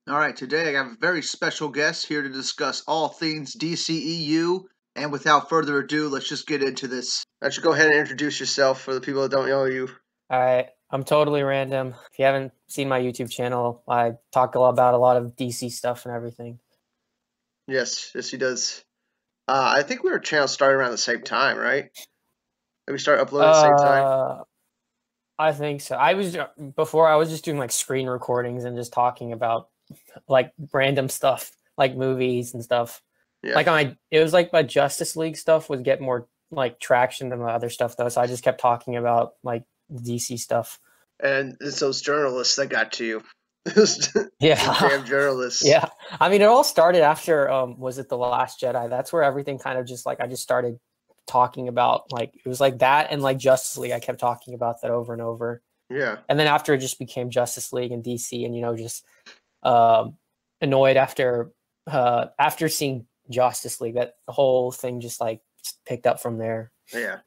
All right, today I have a very special guest here to discuss all things DCEU. And without further ado, let's just get into this. Why don't you go ahead and introduce yourself for the people that don't know you? All right, I'm totally random. If you haven't seen my YouTube channel, I talk about a lot of DC stuff and everything. Yes, he does. I think we were channel started around the same time, right? Did we start uploading at the same time? Uh, I think so. Before I was just doing like screen recordings and just talking about like random stuff, like movies and stuff. Yeah. It was like my Justice League stuff would get more like traction than my other stuff though. So I just kept talking about like DC stuff. And it's those journalists that got to you. Those Yeah. damn journalists. Yeah. I mean, it all started after was it The Last Jedi? That's where everything kind of just like I just started talking about like it was like that and like Justice League. I kept talking about that over and over. Yeah. And then after it just became Justice League and DC and just annoyed after seeing Justice League, that the whole thing just like picked up from there. Yeah.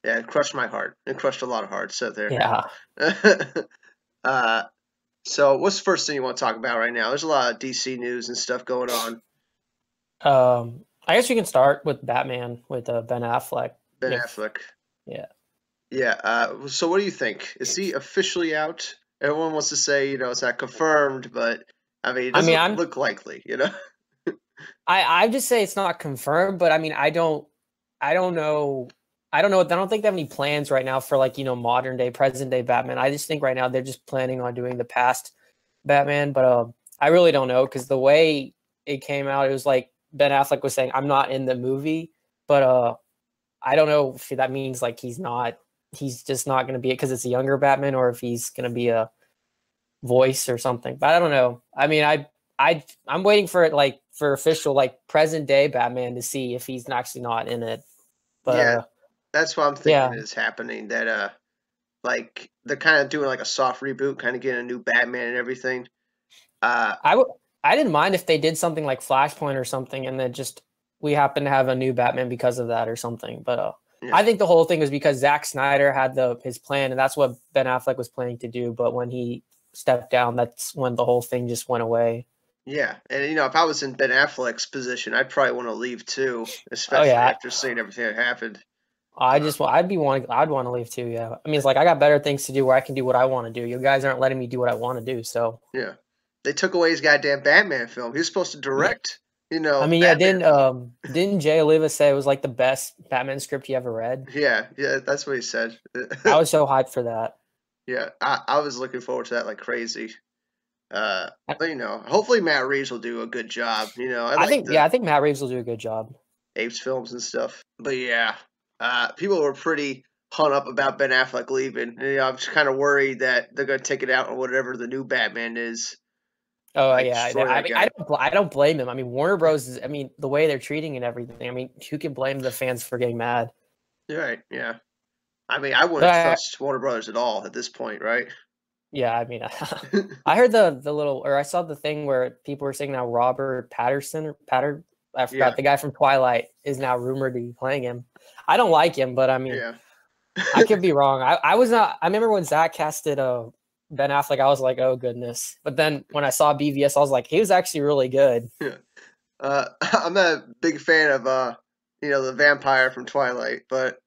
Yeah, it crushed my heart. It crushed a lot of hearts out there. Yeah. So what's the first thing you want to talk about right now? There's a lot of DC news and stuff going on. I guess we can start with Batman with Ben Affleck. Ben Affleck. Yeah. Yeah. So what do you think? Is he officially out? Everyone wants to say, it's not confirmed, but I mean, it doesn't look likely, I just say it's not confirmed, but I mean, I don't know. I don't think they have any plans right now for like, modern day, present day Batman. I just think right now they're just planning on doing the past Batman, but I really don't know because the way it came out, it was like Ben Affleck was saying, "I'm not in the movie," but I don't know if that means like he's just not going to be it because it's a younger Batman, or if he's going to be a voice or something. But I don't know. I mean, I'm waiting for it like for official like present day Batman to see if he's actually not in it. But yeah, that's what I'm thinking is happening. That like they're kind of doing like a soft reboot, kind of getting a new Batman and everything. I didn't mind if they did something like Flashpoint or something, and then just we happen to have a new Batman because of that or something. But I think the whole thing was because Zack Snyder had his plan, and that's what Ben Affleck was planning to do. But when he stepped down, that's when the whole thing just went away. Yeah, and if I was in Ben Affleck's position, I'd probably want to leave too, especially after seeing everything that happened. I'd want to leave too. Yeah, I mean, it's like I got better things to do where I can do what I want to do. You guys aren't letting me do what I want to do, so yeah, they took away his goddamn Batman film. He was supposed to direct. I mean, yeah, didn't Jay Oliva say it was like the best Batman script he ever read? Yeah, that's what he said. I was so hyped for that. Yeah, I was looking forward to that like crazy. But hopefully Matt Reeves will do a good job. I think Matt Reeves will do a good job. Apes films and stuff. But yeah, people were pretty hung up about Ben Affleck leaving. I'm just kind of worried that they're gonna take it out on whatever the new Batman is. Oh yeah, I don't blame him. I mean, Warner Bros. The way they're treating and everything. I mean, who can blame the fans for getting mad? Right. Yeah. I mean, I wouldn't trust Warner Brothers at all at this point, right? Yeah, I mean, I heard I saw the thing where people were saying now Robert Patterson I forgot the guy from Twilight is now rumored to be playing him. I don't like him, but I mean, I could be wrong. I was not. I remember when Zach casted Ben Affleck, I was like, oh goodness. But then when I saw BVS, I was like, he was actually really good. Yeah. I'm not a big fan of the vampire from Twilight, but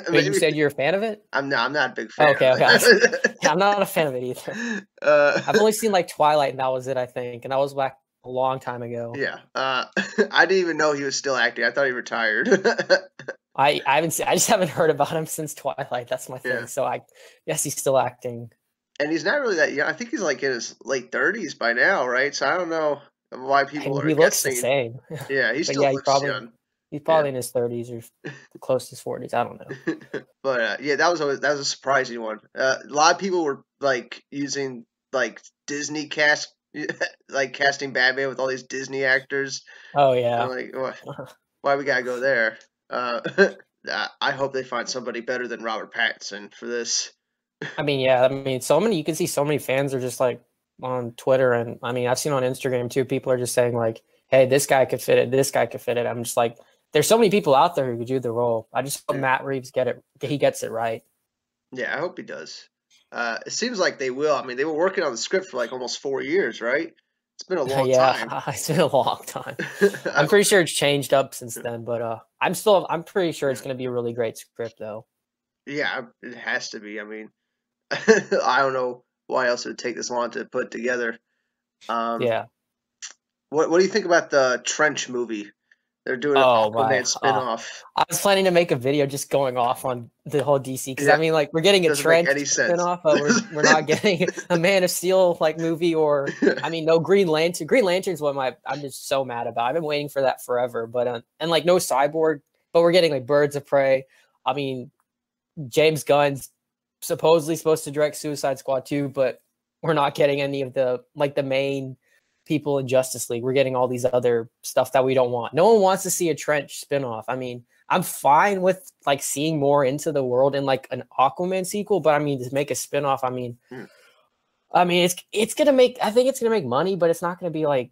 Wait, you said you're a fan of it? I'm not a big fan. Okay. I'm not a fan of it either. I've only seen like Twilight, and that was it, I think, and that was back a long time ago. Yeah. I didn't even know he was still acting. I thought he retired. I just haven't heard about him since Twilight. That's my thing. Yeah. So I guess he's still acting. And he's not really that young. I think he's like in his late 30s by now, right? So I don't know why people are. He looks the same. Yeah, he still looks young. He's probably in his 30s or close to his 40s. I don't know. But that was a surprising one. A lot of people were like using like Disney cast, like casting Batman with all these Disney actors. Oh yeah. I'm like, why we gotta go there? I hope they find somebody better than Robert Pattinson for this. I mean, yeah. I mean, you can see so many fans are just like on Twitter, and I mean, I've seen on Instagram too. People are just saying like, "Hey, this guy could fit it. This guy could fit it." I'm just like, there's so many people out there who could do the role. I just hope Matt Reeves he gets it right. Yeah, I hope he does. It seems like they will. I mean, they were working on the script for like almost 4 years, right? It's been a long Yeah, time. it's been a long time. I'm I'm- pretty sure it's changed up since then, but I'm pretty sure it's yeah, gonna be a really great script though. yeah, it has to be. I mean, I don't know why else it would take this long to put together. Um, Yeah. what do you think about the Trench movie? They're doing an Oh my. Aquaman spinoff. I was planning to make a video just going off on the whole DC because I Yeah, mean, like we're getting a doesn't make Trench any sense. spinoff, but we're not getting a Man of Steel like movie or I mean, no Green Lantern. Green Lantern's what I'm just so mad about. I've been waiting for that forever, but and like no Cyborg, but we're getting like Birds of Prey. I mean, James Gunn's supposedly supposed to direct Suicide Squad 2, but we're not getting any of the like the main people in Justice League. We're getting all these other stuff that we don't want. No one wants to see a Trench spinoff. I mean, I'm fine with like seeing more into the world in like an Aquaman sequel, but I mean to make a spinoff, I mean it's gonna make I think it's gonna make money, but it's not gonna be like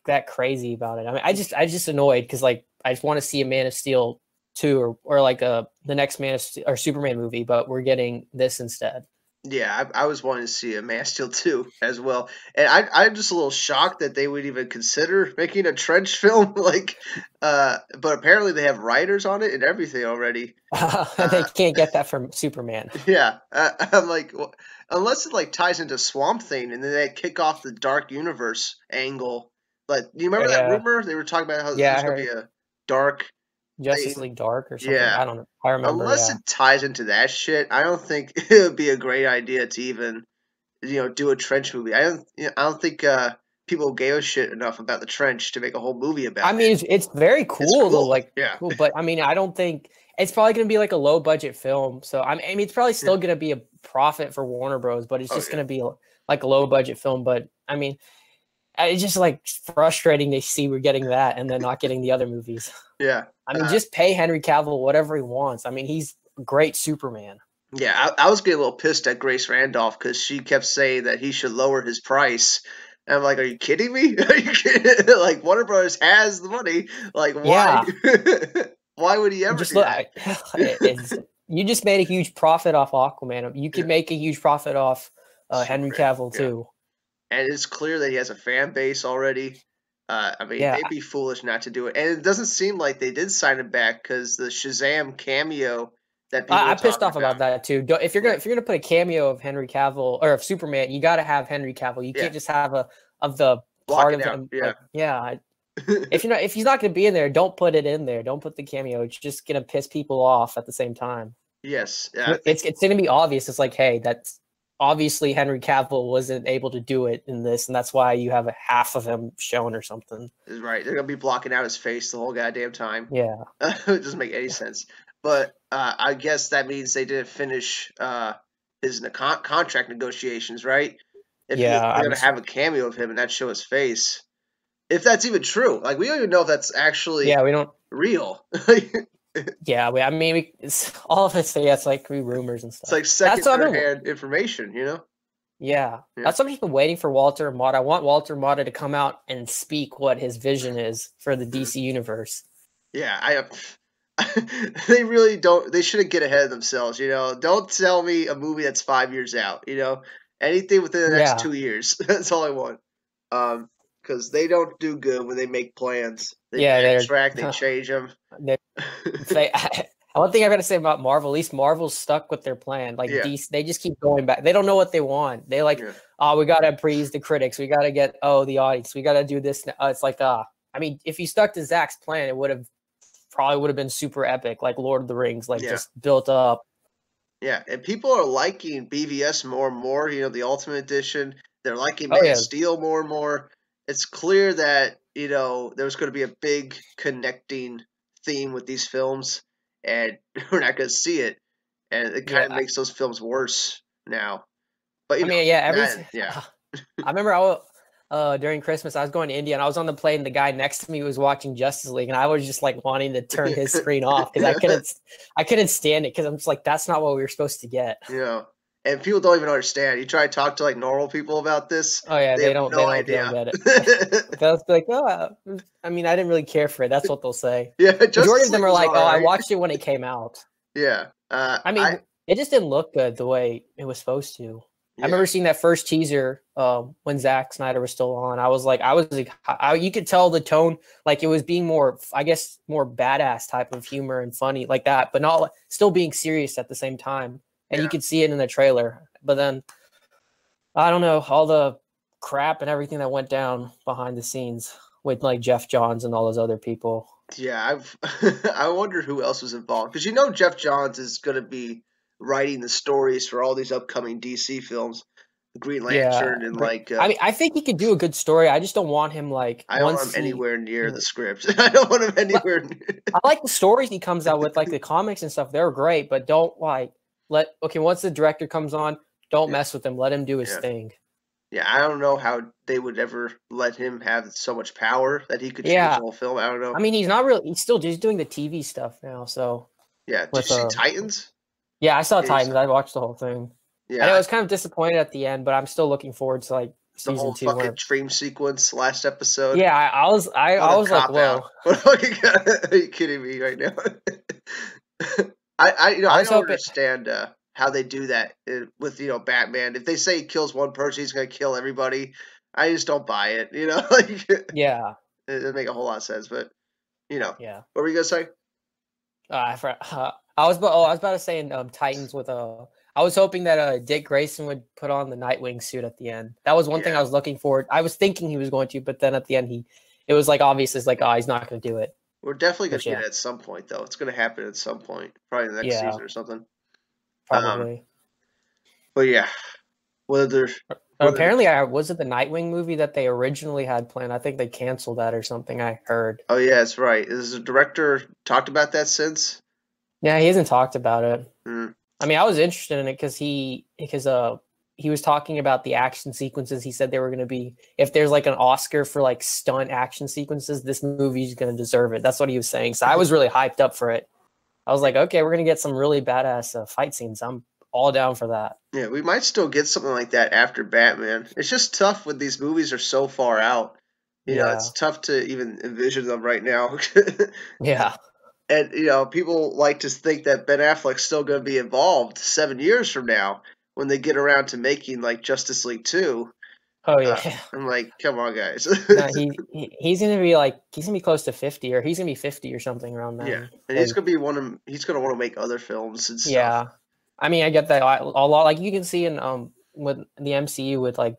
that crazy about it. I mean, I just annoyed because like I just want to see a Man of Steel 2 or like the next Man of Steel or Superman movie, but we're getting this instead. Yeah, I was wanting to see a Man of Steel 2 as well. And I'm just a little shocked that they would even consider making a Trench film. But apparently they have writers on it and everything already. They can't get that from Superman. Yeah, I'm like, unless it like ties into Swamp Thing and then they kick off the Dark Universe angle. Like, do you remember that Yeah, rumor? They were talking about how yeah, I there's going to be heard a dark Justice thing. League Dark or something. Yeah, I don't know. I remember. unless Yeah. it ties into that shit, I don't think it would be a great idea to even do a Trench movie. I don't think people gave a shit enough about the Trench to make a whole movie I about it. mean, it's very It's cool though, cool. like Yeah. cool. But I mean, I don't think it's probably going to be like a low budget film. So I mean, it's probably Yeah. still going to be a profit for Warner Bros. But it's Oh just yeah. going to be like a low budget film. But I mean, it's just like frustrating to see we're getting that and then not getting the other movies. Yeah. I mean, just pay Henry Cavill whatever he wants. I mean, he's a great Superman. Yeah, I was getting a little pissed at Grace Randolph because she kept saying that he should lower his price. And I'm like, are you kidding me? Are you kidding? Like, Warner Brothers has the money. Like, why? Yeah, Why would he ever just do look. that? You just made a huge profit off Aquaman. You could make a huge profit off Henry Superman. Cavill Yeah. too. And it's clear that he has a fan base already. I mean, Yeah, they'd be foolish not to do it. And it doesn't seem like they did sign him back because the Shazam cameo that people were I'm pissed talking off about about. that too. If you're Yeah, gonna put a cameo of Henry Cavill or of Superman, you got to have Henry Cavill. You yeah, can't just have a of the block part it of out. him. Yeah, Like, yeah, if he's not gonna be in there, don't put it in there. Don't put the cameo. It's just gonna piss people off at the same time. yes. Yeah, I think It's gonna be obvious. It's like, hey, that's obviously Henry Cavill wasn't able to do it in this, and that's why you have a half of him shown or something. is right. They're gonna be blocking out his face the whole goddamn time. Yeah, It doesn't make any sense. But I guess that means they didn't finish his contract negotiations, right? If yeah. they're gonna have a cameo of him and not show his face, if that's even true, like we don't even know if that's actually yeah. We don't. real. Yeah, I mean, it's all of it's yeah. It's like rumors and It's stuff. like second, That's what I've third been. hand information, you know? Yeah, Yeah. that's what I've just been waiting for Walter Amada. I want Walter Amada to come out and speak what his vision is for the DC universe. Yeah, they really don't. They shouldn't get ahead of themselves, you know? Don't tell me a movie that's 5 years out, you know? Anything within the next Yeah, 2 years. That's all I want. Because they don't do good when they make plans. They yeah. backtrack, they change them. They're they, one thing I gotta say about Marvel, at least Marvel's stuck with their plan. Like Yeah, DC, they just keep going back. They don't know what they want. They like, yeah, oh, we gotta appease the critics. We gotta get the audience. We gotta do this. It's like I mean, if you stuck to Zach's plan, it would have been super epic, like Lord of the Rings, like yeah, just built up. yeah. And people are liking BVS more and more, you know, the Ultimate Edition. They're liking Oh Man yeah, of Steel more and more. It's clear that, you know, there's going to be a big connecting theme with these films, and we're not going to see it. And it kind of yeah. makes those films worse now. But, you I know, mean, yeah. yeah. I remember during Christmas I was going to India and I was on the plane. And the guy next to me was watching Justice League, and I was just like wanting to turn his screen off because I couldn't stand it because I'm just like that's not what we were supposed to get. You know, and people don't even understand. You try to talk to like normal people about this, Oh yeah, they have no they don't idea. get it. They'll be like, oh, I mean, I didn't really care for it. That's what they'll say. Yeah, Majority Justice of them League are was like, oh, I alright. watched it when it came out. Yeah. I mean, it just didn't look good the way it was supposed to. I remember seeing that first teaser when Zack Snyder was still on. I was like, you could tell the tone, like it was being more, I guess, more badass type of humor and funny like that, but not still being serious at the same time. And you could see it in the trailer. But then, I don't know, all the crap and everything that went down behind the scenes with like Geoff Johns and all those other people. Yeah, I wonder who else was involved, because Geoff Johns is going to be writing the stories for all these upcoming DC films, Green Lantern, and like. I mean, I think he could do a good story. I just don't want him like. I don't want him anywhere near the script. I don't want him anywhere. I like the stories he comes out with, like the comics and stuff. They're great, but don't once the director comes on, don't mess with him. Let him do his thing. Yeah, I don't know how they would ever let him have so much power that he could change the whole film. I don't know. I mean, he's not really. He's still just doing the TV stuff now. So yeah, did you see Titans? Yeah, I saw Titans. I watched the whole thing. Yeah, I was kind of disappointed at the end, but I'm still looking forward to like season the whole 2. Fucking dream sequence last episode. Yeah, I was like, whoa. Are you kidding me right now? I don't understand how they do that with Batman. If they say he kills one person, he's gonna kill everybody. I just don't buy it. Yeah, it doesn't make a whole lot of sense. But yeah. What were you gonna say? I was about to say in Titans with I was hoping that Dick Grayson would put on the Nightwing suit at the end. That was one thing I was looking forward. I was thinking he was going to, but then at the end it was like obvious. It's like, oh, he's not going to do it. We're definitely going to get it at some point, though. It's going to happen at some point, probably the next season or something. Probably. But yeah, apparently, was it the Nightwing movie that they originally had planned? I think they canceled that or something. I heard. Oh yeah, that's right. Has the director talked about that since? Yeah, he hasn't talked about it. Mm. I mean, I was interested in it because he was talking about the action sequences. He said they were going to be, if there's like an Oscar for like stunt action sequences, this movie's going to deserve it. That's what he was saying. So I was really hyped up for it. I was like, okay, we're going to get some really badass fight scenes. I'm all down for that. Yeah, we might still get something like that after Batman. It's just tough when these movies are so far out. You know, it's tough to even envision them right now. Yeah. And, people like to think that Ben Affleck's still going to be involved 7 years from now when they get around to making, like, Justice League 2. Oh, yeah. I'm like, come on, guys. No, he's going to be, like, he's going to be close to 50, or he's going to be 50 or something around that. Yeah, and he's going to want to make other films and stuff. Yeah. I mean, I get that a lot. Like, you can see in with the MCU with, like,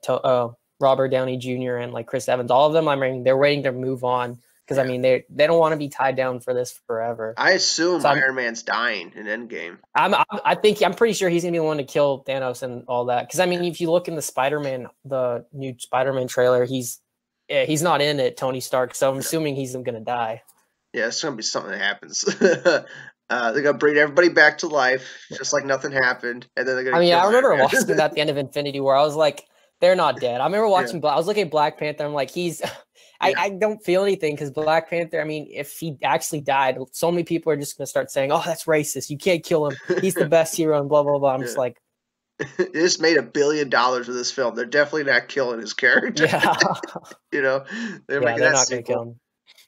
Robert Downey Jr. and, like, Chris Evans. All of them, I mean, they're waiting to move on. Because, I mean, they don't want to be tied down for this forever. I assume Iron Man's dying in Endgame. I'm pretty sure he's going to be the one to kill Thanos and all that. Because, I mean, if you look in the new Spider-Man trailer, he's not in it, Tony Stark. So I'm assuming he's going to die. Yeah, it's going to be something that happens. They're going to bring everybody back to life, just like nothing happened. And then they're going to I remember watching that at the end of Infinity War. I was like, they're not dead. I remember watching I was looking at Black Panther. I'm like, I don't feel anything because Black Panther, I mean, if he actually died, so many people are just going to start saying, oh, that's racist. You can't kill him. He's the best hero and blah, blah, blah. I'm just like. They just made $1 billion with this film. They're definitely not killing his character. Yeah. They're making they're that not going to kill him.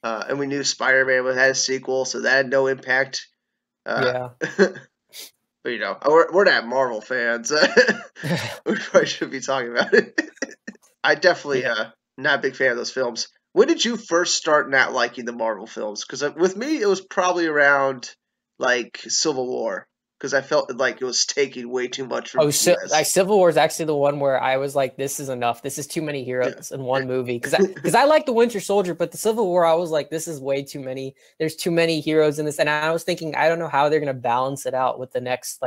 And we knew Spider-Man had a sequel, so that had no impact. Yeah. But, we're not Marvel fans. We probably should be talking about it. I definitely not a big fan of those films. When did you first start not liking the Marvel films? Because with me, it was probably around, like, Civil War. Because I felt like it was taking way too much from Civil War is actually the one where I was like, this is enough. This is too many heroes in one movie. Because I like the Winter Soldier, but the Civil War, I was like, this is way too many. There's too many heroes in this. And I was thinking, I don't know how they're going to balance it out with the next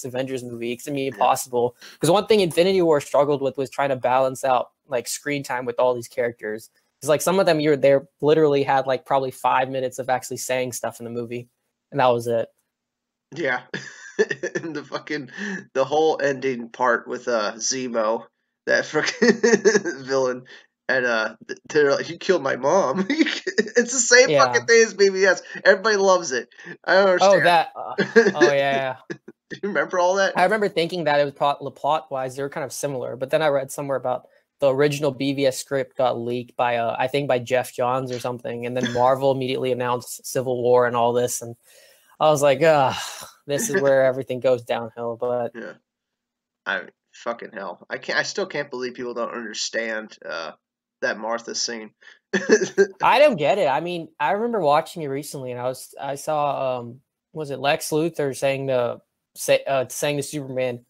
Avengers movie. It's going to be impossible. Because one thing Infinity War struggled with was trying to balance out, like, screen time with all these characters. It's like some of them literally had like probably 5 minutes of actually saying stuff in the movie, and that was it. Yeah. And the whole ending part with Zemo, that freaking villain, and they're like, you killed my mom. It's the same fucking thing as BBS. Everybody loves it. I don't understand. Oh yeah. Do you remember all that? I remember thinking that it was plot wise they were kind of similar, but then I read somewhere about the original BVS script got leaked by I think by Geoff Johns or something, and then Marvel immediately announced Civil War and all this, and I was like, this is where everything goes downhill. But yeah, I mean, fucking hell. I still can't believe people don't understand that Martha scene. I don't get it. I mean, I remember watching it recently, and I saw was it Lex Luthor saying to Superman,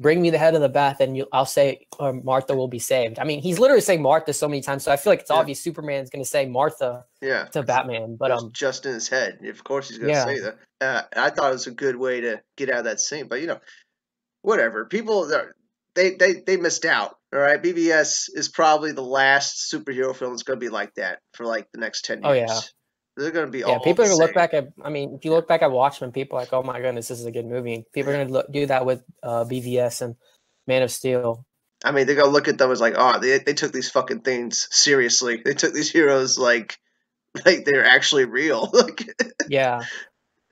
"Bring me the head of the bath, and I'll say Martha will be saved." I mean, he's literally saying Martha so many times, so I feel like it's obvious Superman's going to say Martha to Batman. But just in his head, of course he's going to yeah, say that. I thought it was a good way to get out of that scene, but whatever. People they missed out. All right, BVS is probably the last superhero film that's going to be like that for like the next 10 years. oh yeah. They're going to be Yeah, all people are the gonna look same. back at. I mean, if you look back at Watchmen, people are like, "Oh my goodness, this is a good movie." People are gonna do that with BVS and Man of Steel. I mean, they're going to look at them as like, oh, they took these fucking things seriously. They took these heroes like they're actually real. Like, Yeah,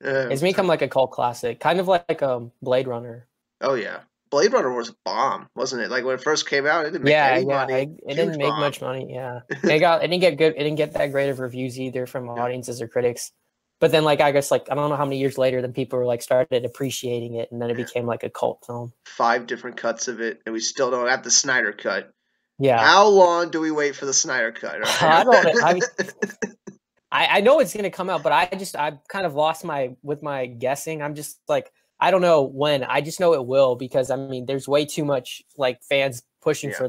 it's become like a cult classic, kind of like Blade Runner. oh yeah, Blade Runner was a bomb, wasn't it? Like when it first came out, it didn't make Yeah, any yeah, money. it didn't make Bomb. much money. Yeah, it didn't get good. It didn't get that great of reviews either from audiences or critics. But then, like, I guess, like, I don't know how many years later, then people were like started appreciating it, and then it became like a cult film. 5 different cuts of it, and we still don't have the Snyder Cut. Yeah. How long do we wait for the Snyder Cut? Right? I don't. I mean, I know it's gonna come out, but I've kind of lost with my guessing. I'm just like, I don't know when. I just know it will, because I mean, there's way too much like fans pushing for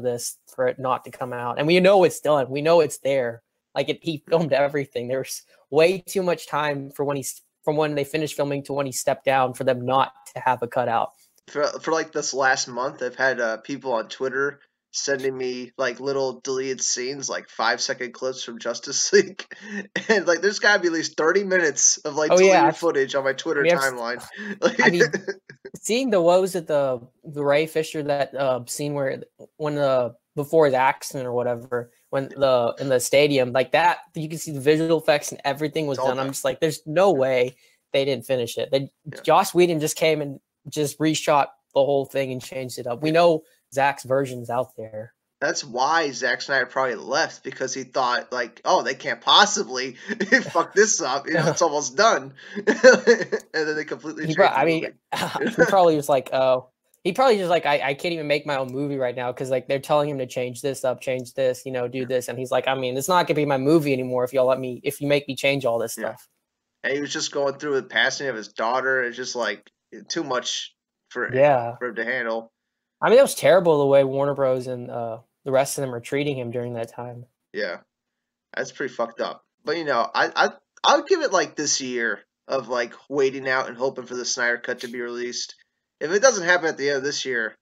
it not to come out, and we know it's done. We know it's there. Like he filmed everything. There's way too much time from when they finished filming to when he stepped down for them not to have a cutout. For like this last month, I've had people on Twitter sending me like little deleted scenes, like 5-second clips from Justice League, and like there's got to be at least 30 minutes of like deleted footage on my Twitter timeline. I mean, seeing the Ray Fisher that scene where before his accident or whatever, when in the stadium, like that, you can see the visual effects and everything was done. I'm just like, there's no way they didn't finish it. Joss Whedon just came and just reshot the whole thing and changed it up. We know Zack's version's out there. That's why Zack Snyder probably left, because he thought like, oh, they can't possibly fuck this up. It's almost done, and then they completely changed it. I mean, he probably was like, oh. He probably just like, I can't even make my own movie right now because like they're telling him to change this up, change this, do this, and he's like, I mean, it's not gonna be my movie anymore if you make me change all this stuff. And he was just going through the passing of his daughter. It's just like too much for him to handle. I mean, it was terrible the way Warner Bros. And the rest of them are treating him during that time. Yeah, that's pretty fucked up. But I'll give it like this year of like waiting out and hoping for the Snyder Cut to be released. If it doesn't happen at the end of this year,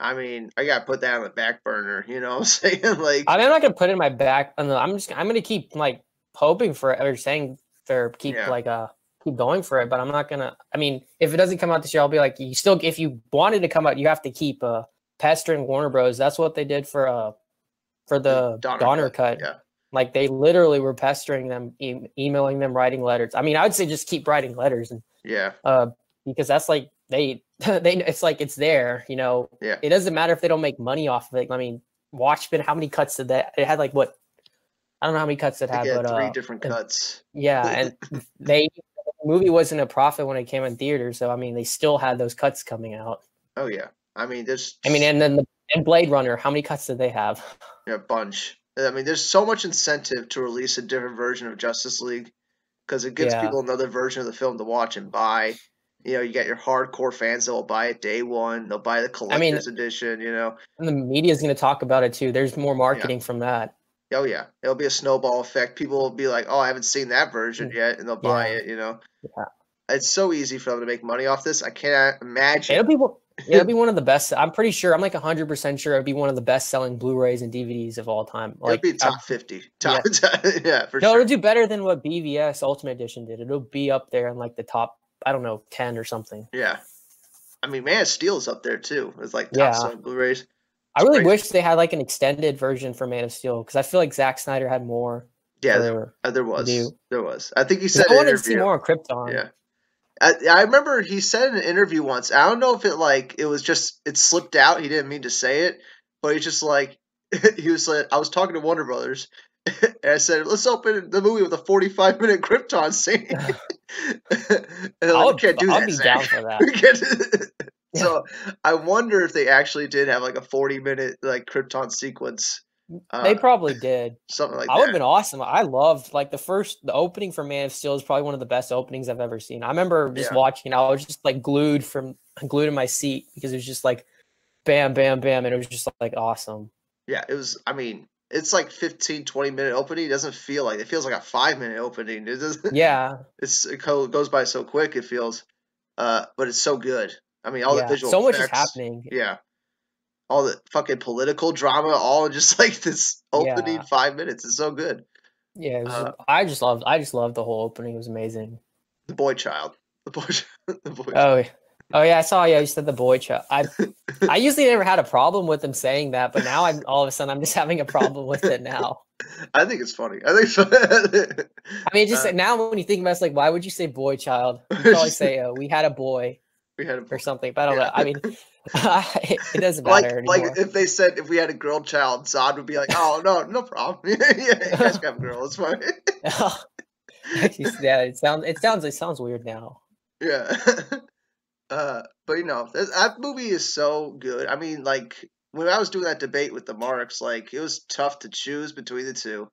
I mean, I gotta put that on the back burner. You know what I'm saying? Like, I mean, I'm not gonna put it in my back. I'm gonna keep like hoping for it, or saying keep going for it. But I'm not gonna. I mean, if it doesn't come out this year, I'll be like, if you wanted to come out, you have to keep pestering Warner Bros. That's what they did for the Donner cut. Yeah. Like they literally were pestering them, emailing them, writing letters. I mean, I would say just keep writing letters and because that's like they it's like it's there, It doesn't matter if they don't make money off of it. I mean, Watchmen, how many cuts did that? It had like what? I don't know how many cuts it had, but 3 different cuts. Yeah, and the movie wasn't a profit when it came in theaters, so I mean, they still had those cuts coming out. Oh yeah, I mean, and then Blade Runner, how many cuts did they have? Yeah, a bunch. I mean, there's so much incentive to release a different version of Justice League because it gives people another version of the film to watch and buy. You got your hardcore fans that will buy it day one. They'll buy the collector's edition, And the media's going to talk about it too. There's more marketing from that. Oh, yeah. It'll be a snowball effect. People will be like, oh, I haven't seen that version yet, and they'll buy it, Yeah. It's so easy for them to make money off this. I can't imagine. It'll be one of the best. I'm pretty sure. I'm like 100% sure it'll be one of the best-selling Blu-rays and DVDs of all time. Like, it'll be top 50. For sure. It'll do better than what BVS Ultimate Edition did. It'll be up there in like the top, I don't know, 10 or something. Yeah. I mean, Man of Steel is up there too. It's like top-selling Blu-rays. I really wish they had like an extended version for Man of Steel because I feel like Zack Snyder had more. Yeah, there was. There was. I think he said. I wanted to see more on Krypton. Yeah. I remember he said in an interview once. I don't know if it slipped out. He didn't mean to say it, but he's just like he was like, I was talking to Warner Brothers, and I said, let's open the movie with a 45-minute Krypton scene. And I'll be down for that. So I wonder if they actually did have like a 40-minute like Krypton sequence, They uh, probably did. something like I would have that. been awesome. I loved like the opening for Man of Steel is probably one of the best openings I've ever seen. I remember just Yeah, watching it. I was just like glued in my seat because it was just like bam, bam, bam, and it was just like awesome. yeah. It was. I mean, it's like 15, 20-minute opening. It doesn't feel like it feels like a 5-minute opening. It doesn't. Yeah, Goes by so quick. It feels. But it's so good. I mean, all the yeah. visual So much is effects. happening. Yeah, all the fucking political drama, all just like this opening Yeah, 5 minutes. It's so good. yeah. It was Uh, I just loved the whole opening. It was amazing. the boy child. The boy. The boy Oh, oh yeah. I saw. Yeah, you said the boy child. child. I usually never had a problem with him saying that, but now I'm all of a sudden I'm just having a problem with it now. I think it's funny. I think so. I mean, just uh, now when you think about it, it's like, why would you say boy child? You probably say, we had a boy we had a or boy. something. But I don't know. I Yeah. mean, it doesn't Like matter anymore. if they said if we had a girl child, Zod would be like, "Oh no, no problem. Yeah, you guys can have a girl. It's fine." Actually, yeah, it sounds weird now. Yeah. But that movie is so good. I mean, like when I was doing that debate with the Marks, like it was tough to choose between the two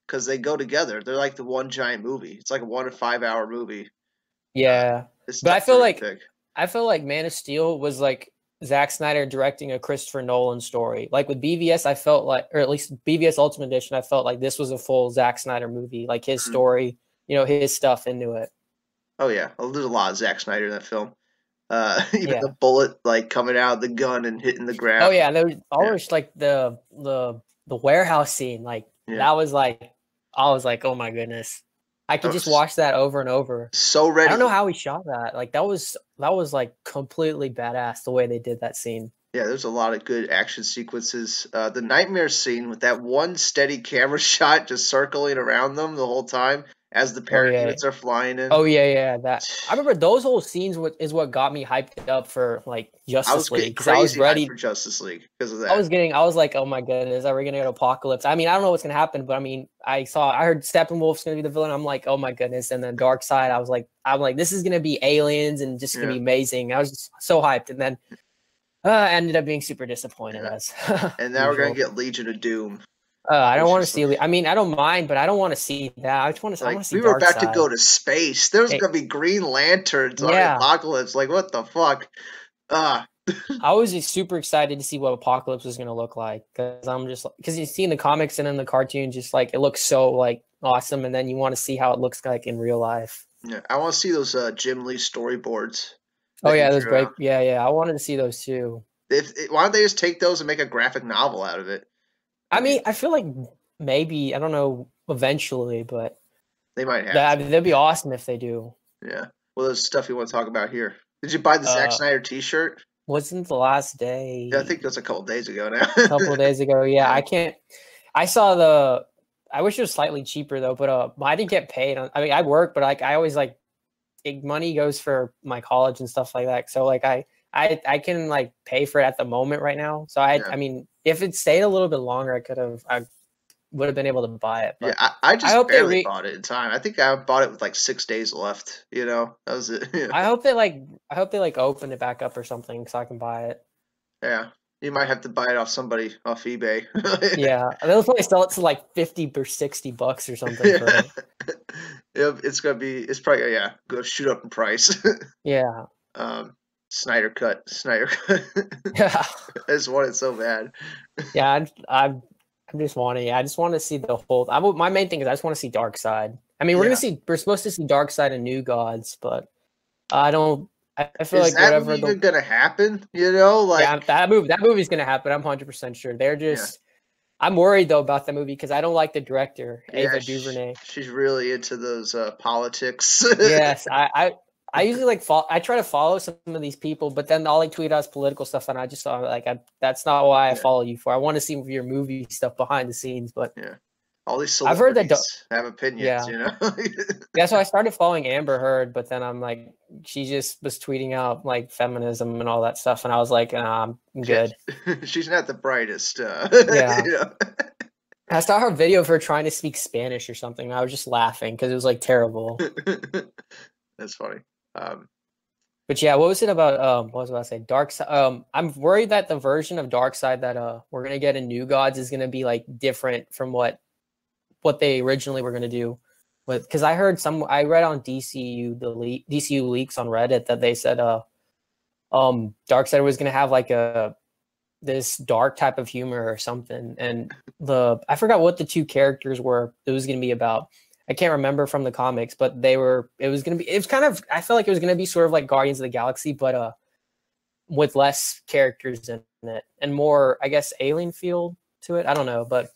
because they go together. They're like the one giant movie. It's like a 1 to 5 hour movie. Uh, Yeah, it's but tough to really pick. I feel like Man of Steel was like Zack Snyder directing a Christopher Nolan story. Like with BVS, I felt like, or at least BVS Ultimate Edition, I felt like this was a full Zack Snyder movie, like his Mhm. story, his stuff into it. Oh yeah, there's a lot of Zack Snyder in that film. Even Yeah. the bullet like coming out of the gun and hitting the Oh ground. yeah, there was Yeah, always like the warehouse scene. Like yeah. that was like I was like, oh my goodness. I I could just was watch that over and over. so I don't know ready. how he shot that. Like that was like completely badass the way they did that scene. Yeah, there's a lot of good action sequences. The nightmare scene with that one steady camera shot just circling around them the whole time as the Oh yeah. parademons are flying in. Oh yeah, yeah. That I remember those whole scenes is what got me hyped up for like I was Justice getting League because I was crazy hyped for ready. Justice League because of that. I was like, oh my goodness, are we gonna get Apocalypse? I mean, I don't know what's gonna happen, but I mean, I heard Steppenwolf's gonna be the villain. I'm like, oh my goodness, and then Dark Side, I'm like, this is gonna be aliens and just gonna Yeah, be amazing. I was just so hyped, and then ended up being super disappointed yeah. as And now we're gonna usual. get Legion of Doom, I don't which want to is see. I mean, I don't mind, but I don't want to see that. I like want to see we were Dark about to Side. go to space. There was Hey, gonna be Green Lanterns on the yeah, Apocalypse. Like what the fuck? Ah, I was just super excited to see what Apocalypse was gonna look like because I'm just because you see in the comics and in the cartoon, just like it looks so like awesome, and then you want to see how it looks like in real life. yeah. I want to see those Jim Lee storyboards Oh that he yeah, those drew break. out. Yeah, yeah. I wanted to see those too. Why don't they just take those and make a graphic novel out of it? I That'd be mean, I feel like maybe I don't know eventually, but they might have to. that'd be awesome if they do. Yeah. Well, there's stuff you want to talk about here. Did you buy the Zack Uh, Snyder T-shirt? wasn't the last Yeah, I think it day was a couple days ago now. a couple of days ago? Yeah, Yeah. I can't. I saw the. I wish it was slightly cheaper though, but I didn't get paid. I mean, I work, but like I always like money goes for my college and stuff like that. So like I can like pay for it at the moment right now. So Yeah. I mean, if it stayed a little bit longer, I would have been able to buy it. Yeah, But I I just hope they barely re bought it in time. I think I bought it with like 6 days left. That was it. Yeah. I hope they like open it back up or something so I can buy it. Yeah. You might have to buy it off somebody off eBay. Yeah, they'll probably sell it to like 50 or $60 or something for Yeah. it. Yep, it's probably go shoot up in price. Yeah, um Snyder Cut. yeah, I just want it so bad. yeah. I'm just wanting. I just want to see the whole. My main thing is I just want to see Dark Side. I mean, Yeah. we're supposed to see Dark Side and New Gods, but I don't. I feel Is like that whatever movie the even gonna happen? yeah Like that movie's gonna happen. I'm 100% sure. They're yeah. just. I'm worried though about the movie because I don't like the director Yeah, Ava DuVernay. she's really into those politics. Yes, I usually like I try to follow some of these people, but then all they tweet out is political stuff, and I just saw like that's not why I Yeah, follow you for. I want to see your movie stuff behind the scenes, but yeah. All these I've heard that. celebrities have opinions, Yeah, yeah. So I started following Amber Heard, but then I'm like, she just was tweeting out like feminism and all that stuff, and I was like, nah, I'm Yeah, good. she's not the brightest. Yeah, You know. I saw her video of her trying to speak Spanish or something. I was just laughing because it was like terrible. That's funny. Um, But yeah, what was it about? What was I about to say? Dark Side. I'm worried that the version of Dark Side that we're gonna get in New Gods is gonna be like different from what they originally were gonna do. But because I read on DCU DCU leaks on Reddit that they said Dark Side was gonna have like this dark type of humor or something, and I forgot what the two characters were it was gonna be about. I can't remember from the comics, but it was kind of, I felt like it was going to be sort of like Guardians of the Galaxy, but with less characters in it and more, I guess, alien feel to it. I don't know, but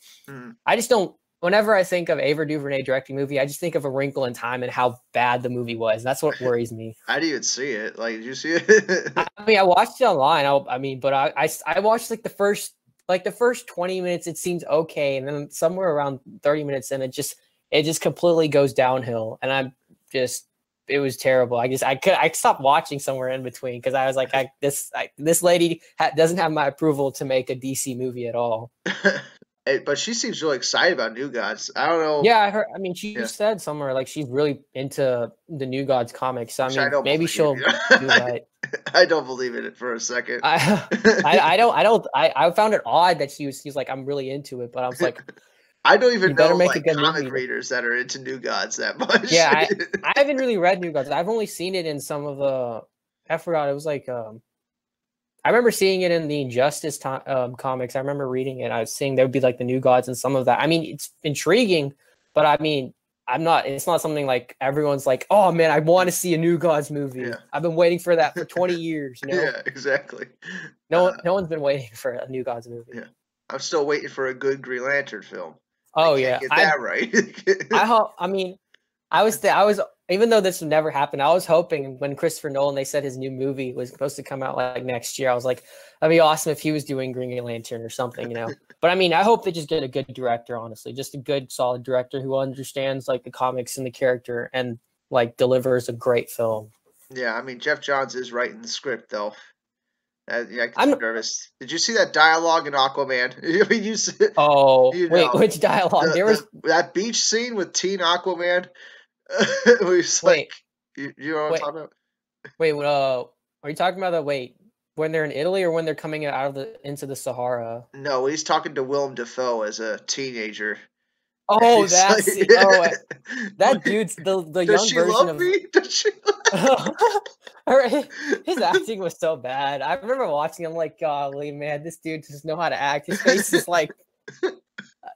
I just don't, whenever I think of Ava DuVernay directing movie, I just think of A Wrinkle in Time and how bad the movie was. That's what worries me. I didn't even see it. Like, did you see it? I mean, I watched it online. But I watched like the first 20 minutes, it seems okay. And then somewhere around 30 minutes in, it just completely goes downhill, and it was terrible. I stopped watching somewhere in between because I was like, this lady doesn't have my approval to make a DC movie at all. But she seems really excited about New Gods. I don't know. Yeah, I heard. I mean, she said somewhere like she's really into the New Gods comics. So, I mean, maybe she'll do that. I don't believe in it for a second. I found it odd that she was like, I'm really into it, but I was like, I don't even know like comic readers that are into New Gods that much. Yeah, I haven't really read New Gods. I've only seen it in some of the. I forgot. It was like I remember seeing it in the Injustice comics. I remember reading it. I was seeing there would be like the New Gods and some of that. I mean, it's intriguing, but I mean, it's not something like everyone's like, oh man, I want to see a New Gods movie. Yeah. I've been waiting for that for 20 years. You know? Yeah, exactly. No one's been waiting for a New Gods movie. Yeah, I'm still waiting for a good Green Lantern film. Oh yeah, get that right. I was even though this would never happen, I was hoping when Christopher Nolan, they said his new movie was supposed to come out like next year. I was like, that'd be awesome if he was doing Green Lantern or something, you know. But I mean, I hope they just get a good director, honestly, just a good, solid director who understands like the comics and the character and like delivers a great film. Yeah, I mean, Geoff Johns is writing the script though. I'm nervous. Did you see that dialogue in Aquaman? I mean, wait, which dialogue? There was that beach scene with Teen Aquaman. Wait, you know what I'm talking about? Wait, are you talking about when they're in Italy or when they're coming into the Sahara? No, he's talking to Willem Dafoe as a teenager. Oh, that dude's the young version of me? Does she his acting was so bad. I remember watching him like, golly, man, this dude just know how to act. His face is like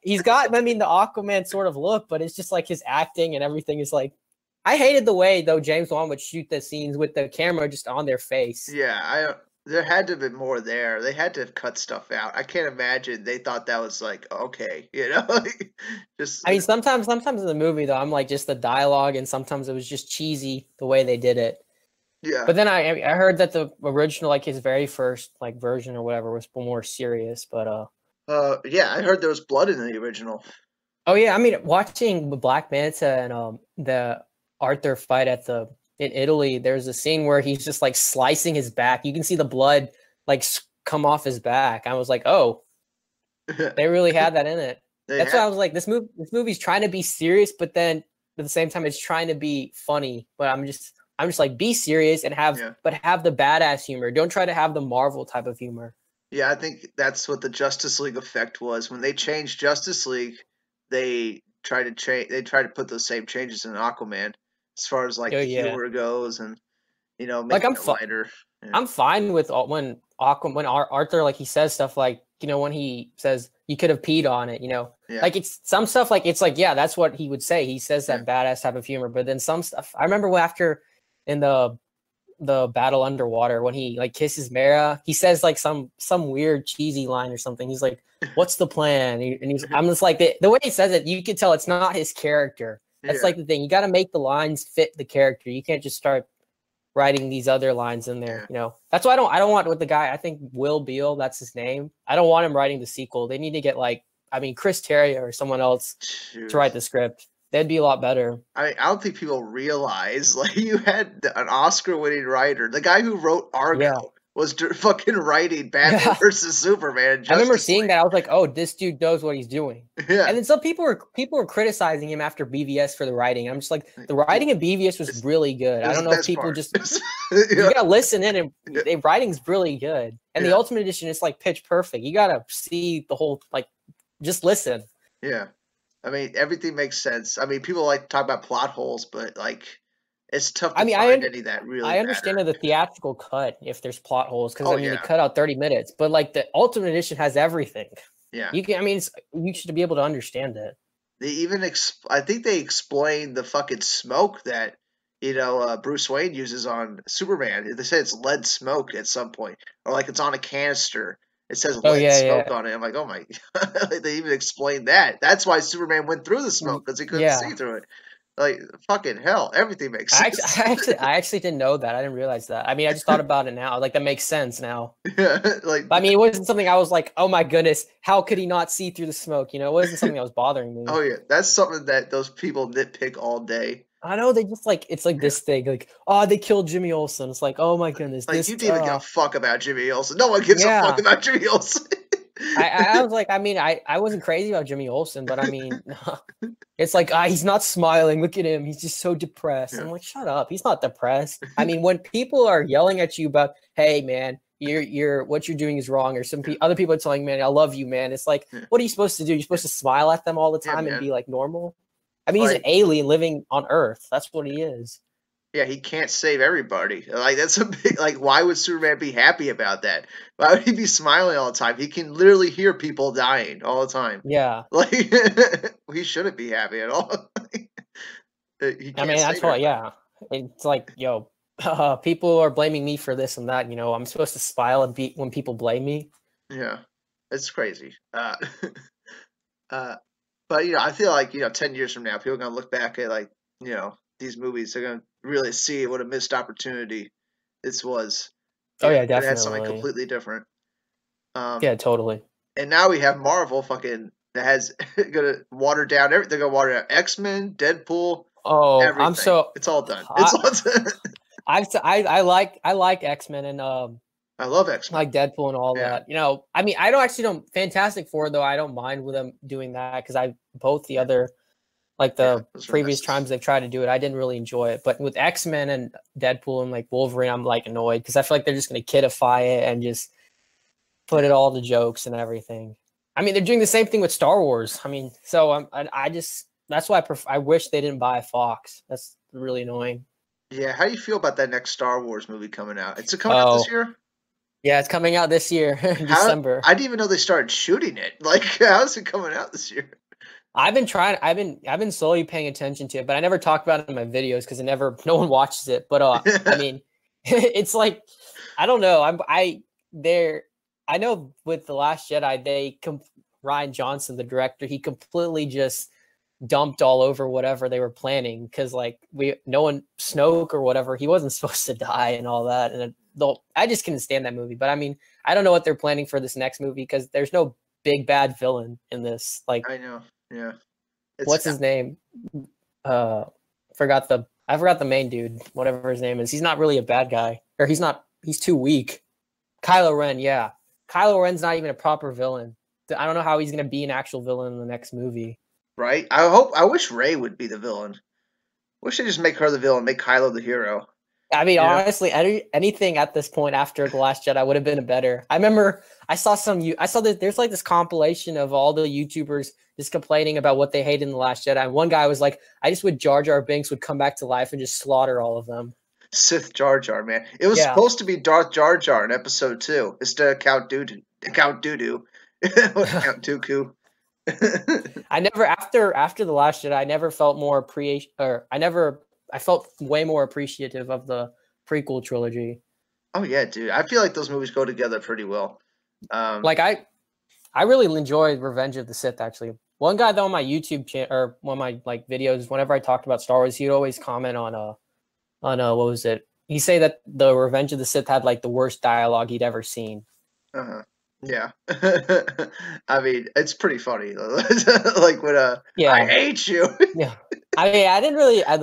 he's got, I mean, the Aquaman sort of look, but it's just like his acting and everything is like, I hated the way though James Wan would shoot the scenes with the camera just on their face. Yeah, there had to have been more there. They had to have cut stuff out. I can't imagine they thought that was like okay, you know. I mean, sometimes in the movie though, I'm like just the dialogue, and sometimes it was just cheesy the way they did it. Yeah. But then I heard that the original, like his very first like version or whatever, was more serious. But yeah, I heard there was blood in the original. Oh yeah, I mean, watching Black Manta and the Arthur fight in Italy, there's a scene where he's just like slicing his back. You can see the blood like come off his back. I was like, oh, they really had that in it. That's why I was like, this movie's trying to be serious, but then at the same time, it's trying to be funny. But I'm just like, be serious and have the badass humor. Don't try to have the Marvel type of humor. Yeah, I think that's what the Justice League effect was. When they changed Justice League, they tried to put those same changes in Aquaman. As far as like the humor goes, and you know, making it lighter. Yeah. I'm fine with when Arthur, like he says stuff like, you know, when he says you could have peed on it, you know, like it's some stuff like it's like, yeah, that's what he would say. He says that badass type of humor, but then some stuff. I remember after in the battle underwater when he like kisses Mara, he says like some weird cheesy line or something. He's like, "What's the plan?" I'm just like the way he says it, you can tell it's not his character. That's like the thing. You got to make the lines fit the character. You can't just start writing these other lines in there. You know, that's why I don't want with the guy. I think Will Beall, that's his name. I don't want him writing the sequel. They need to get Chris Terrio or someone else to write the script. That'd be a lot better. I don't think people realize like you had an Oscar-winning writer, the guy who wrote Argo. was fucking writing Batman versus Superman. I remember seeing that. I was like, "Oh, this dude knows what he's doing." Yeah. And then some people were criticizing him after BVS for the writing. I'm just like, the writing in BVS was really good. I don't know if people just you gotta listen in, and the writing's really good. And the Ultimate Edition is like pitch perfect. You gotta see the whole, like, just listen. Yeah, I mean, everything makes sense. I mean, people like to talk about plot holes, but like, it's tough to find any of that really. I understand the theatrical cut if there's plot holes, because they cut out 30 minutes, but like the Ultimate Edition has everything. Yeah, you can. I mean, you should be able to understand it. They even I think they explained the fucking smoke that Bruce Wayne uses on Superman. They say it's lead smoke at some point, or like it's on a canister. It says lead smoke on it. I'm like, oh my! They even explained that. That's why Superman went through the smoke, because he couldn't see through it. Like, fucking hell, everything makes sense. I actually didn't know that. I didn't realize that. I mean, I just thought about it now. Like, that makes sense now. Yeah, but, I mean, it wasn't something I was like, oh my goodness, how could he not see through the smoke? It wasn't something that was bothering me. Oh yeah, that's something that those people nitpick all day. I know, they just like, it's like this thing, like, oh, they killed Jimmy Olsen. It's like, oh my goodness. Like, you didn't give a fuck about Jimmy Olsen. No one gives a fuck about Jimmy Olsen. I was like, I mean, I wasn't crazy about Jimmy Olsen, but I mean, it's like, he's not smiling. Look at him. He's just so depressed. I'm like, shut up. He's not depressed. I mean, when people are yelling at you about, hey, man, you're what you're doing is wrong, or other people are telling, man, I love you, man. It's like, what are you supposed to do? You're supposed to smile at them all the time and be like normal. I mean, he's an alien living on Earth. That's what he is. Yeah, he can't save everybody. Like, that's a big, like, why would Superman be happy about that? Why would he be smiling all the time? He can literally hear people dying all the time. Yeah. Like, he shouldn't be happy at all. I mean, that's why, it's like, yo, people are blaming me for this and that. I'm supposed to smile and be when people blame me. Yeah, it's crazy. But, I feel like, 10 years from now, people are going to look back at, like, these movies. They're going to really see what a missed opportunity this was. Oh, yeah, definitely. It had something completely different. Yeah, totally. And now we have Marvel that has going to water down everything. They're going to water down X-Men, Deadpool. Oh, everything. It's all done. It's all done. I like X-Men, and I love X-Men. I like Deadpool and all that. I mean, I don't Fantastic Four, though. I don't mind with them doing that, because both the other, like the previous times they've tried to do it, I didn't really enjoy it. But with X-Men and Deadpool and like Wolverine, I'm like annoyed, because I feel like they're just going to kidify it and just put it all the jokes and everything. I mean, they're doing the same thing with Star Wars. I mean, so I just, that's why I wish they didn't buy Fox. That's really annoying. Yeah, how do you feel about that next Star Wars movie coming out? It's coming out this year? Yeah, it's coming out this year, in December. I didn't even know they started shooting it. Like, how is it coming out this year? I've been slowly paying attention to it, but I never talk about it in my videos because no one watches it. But I mean, it's like, I don't know. I know with The Last Jedi, Rian Johnson, the director, he completely just dumped all over whatever they were planning, because like Snoke or whatever, he wasn't supposed to die and all that. And I just couldn't stand that movie. But I mean, I don't know what they're planning for this next movie, because there's no big bad villain in this. Like, I know. Yeah. What's his name? I forgot the main dude, whatever his name is. He's not really a bad guy. Or he's too weak. Kylo Ren, yeah. Kylo Ren's not even a proper villain. I don't know how he's going to be an actual villain in the next movie. Right? I wish Rey would be the villain. Wish they just make her the villain, make Kylo the hero. I mean, honestly, anything at this point after The Last Jedi would have been better. I remember I saw that there's like this compilation of all the YouTubers just complaining about what they hate in The Last Jedi. And one guy was like, I just wish Jar Jar Binks would come back to life and just slaughter all of them. Sith Jar Jar, man. It was supposed to be Darth Jar Jar in episode 2 instead of Count Dooku. Count Dooku. I never, after The Last Jedi, I never felt more I felt way more appreciative of the prequel trilogy. Oh yeah, dude. I feel like those movies go together pretty well. Like I really enjoyed Revenge of the Sith, actually. One guy though on my YouTube channel, or one of my like videos, whenever I talked about Star Wars, he'd always comment on what was it? He'd say that the Revenge of the Sith had like the worst dialogue he'd ever seen. Yeah. I mean, it's pretty funny. Like when I hate you. Yeah. I mean, I didn't really I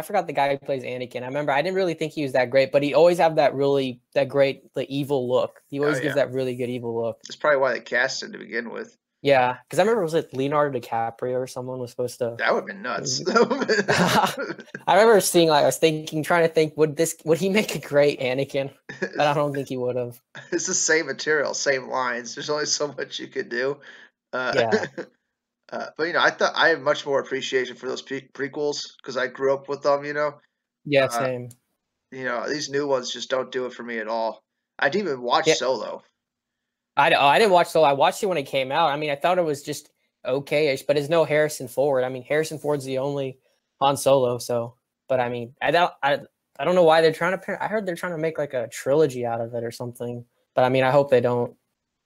forgot the guy who plays Anakin. I remember I didn't really think he was that great, but he always have that great the evil look. He Oh always gives yeah, that really good evil look. that's probably why they cast him to begin with. Yeah, because I remember was it Leonardo DiCaprio or someone was supposed to. That would have been nuts. I remember seeing I was trying to think would he make a great Anakin? But I don't think he would have. It's the same material, same lines. There's only so much you could do. Yeah. But I have much more appreciation for those prequels because I grew up with them. Yeah, Uh, same. These new ones just don't do it for me at all. I didn't even watch Yeah. Solo. I didn't watch Solo. I watched it when it came out. I mean, I thought it was just okay-ish, but it's no Harrison Ford. I mean, Harrison Ford's the only Han Solo. So, but I mean, I don't know why they're trying to. I heard they're trying to make like a trilogy out of it or something. But I mean, I hope they don't.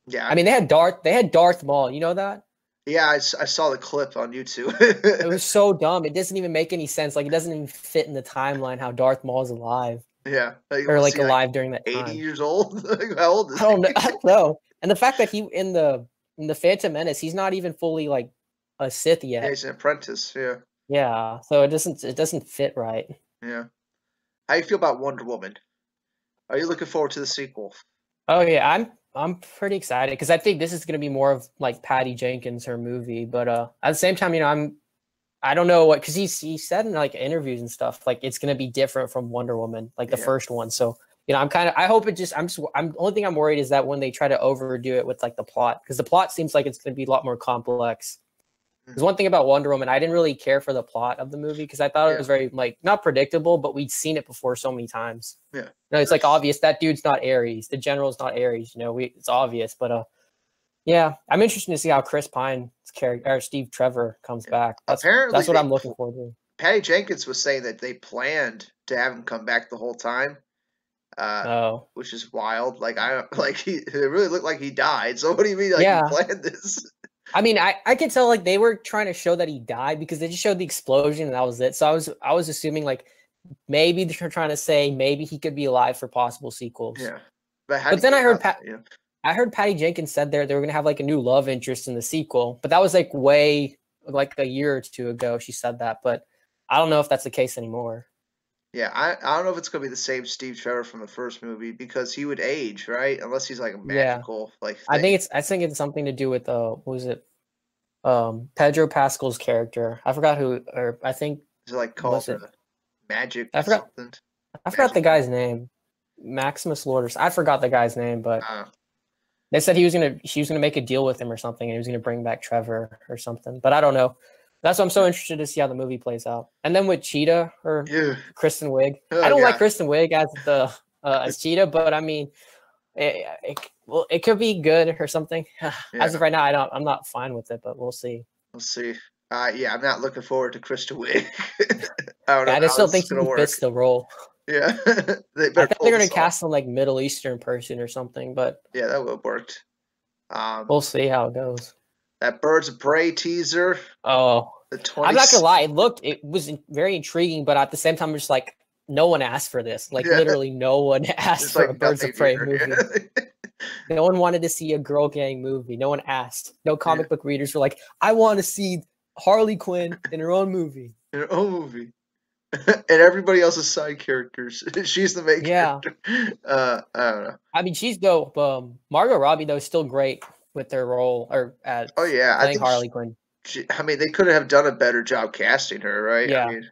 Yeah, I mean, they had Darth Maul. You know that? yeah. I saw the clip on YouTube. It was so dumb. It doesn't even make any sense. Like, it doesn't even fit in the timeline how Darth Maul is alive. Yeah, Or like alive during that 80 time. years old. How old is I don't know. he? I don't know. And the fact that he in the Phantom Menace, he's not even fully like a Sith yet. Yeah, he's an apprentice. Yeah, Yeah, so it doesn't fit right. yeah. How you feel about Wonder Woman? Are you looking forward to the sequel? Oh yeah, I'm pretty excited because I think this is going to be more of like Patty Jenkins her movie, but at the same time, I don't know what because he said in like interviews and stuff like it's going to be different from Wonder Woman, like the first one. So I hope it just I'm only thing I'm worried is that when they try to overdo it with like the plot because the plot seems like it's going to be a lot more complex. There's one thing about Wonder Woman. I didn't really care for the plot of the movie because I thought it was very like not predictable, but we'd seen it before so many times. Yeah, it's like obvious that dude's not Ares. The general's not Ares. It's obvious. But yeah, I'm interested to see how Chris Pine's character or Steve Trevor comes back. Apparently, that's what I'm looking forward to. Patty Jenkins was saying that they planned to have him come back the whole time. Which is wild. Like it really looked like he died. So what do you mean? Like you planned this? I mean, I could tell like they were trying to show that he died because they just showed the explosion and that was it. So I was assuming like maybe they're trying to say maybe he could be alive for possible sequels. Yeah, but then I heard I heard Patty Jenkins said they were going to have like a new love interest in the sequel, but that was like way like a year or two ago. She said that, but I don't know if that's the case anymore. Yeah, I don't know if it's gonna be the same Steve Trevor from the first movie because he would age, right? Unless he's like a magical like thing. I think it's something to do with what was it? Pedro Pascal's character. I forgot who or I think is it like called magic I forgot something? I forgot the guy's name. Maximus Lord. I forgot the guy's name, but they said she was gonna make a deal with him or something, and he was gonna bring back Trevor or something. But I don't know. That's why I'm so interested to see how the movie plays out. And then with Cheetah or Kristen Wiig, I don't like Kristen Wiig as Cheetah, but I mean, it could be good or something. As of right now, I'm not fine with it, but we'll see. We'll see. I'm not looking forward to Kristen Wiig. I just don't think he fits the role. Yeah, I think they're gonna cast some like Middle Eastern person or something, but yeah, that would have worked. We'll see how it goes. That Birds of Prey teaser. Oh, I'm not gonna lie. It was very intriguing, but at the same time, I'm just like, no one asked for this. Like literally, no one asked for a Birds of Prey movie. No one wanted to see a girl gang movie. No one asked. No comic book readers were like, I want to see Harley Quinn in her own movie. In her own movie. And everybody else is side characters. She's the main character. I don't know. I mean, she's dope. Margot Robbie though is still great with their role or playing Harley Quinn. They could have done a better job casting her, right? Yeah, I mean,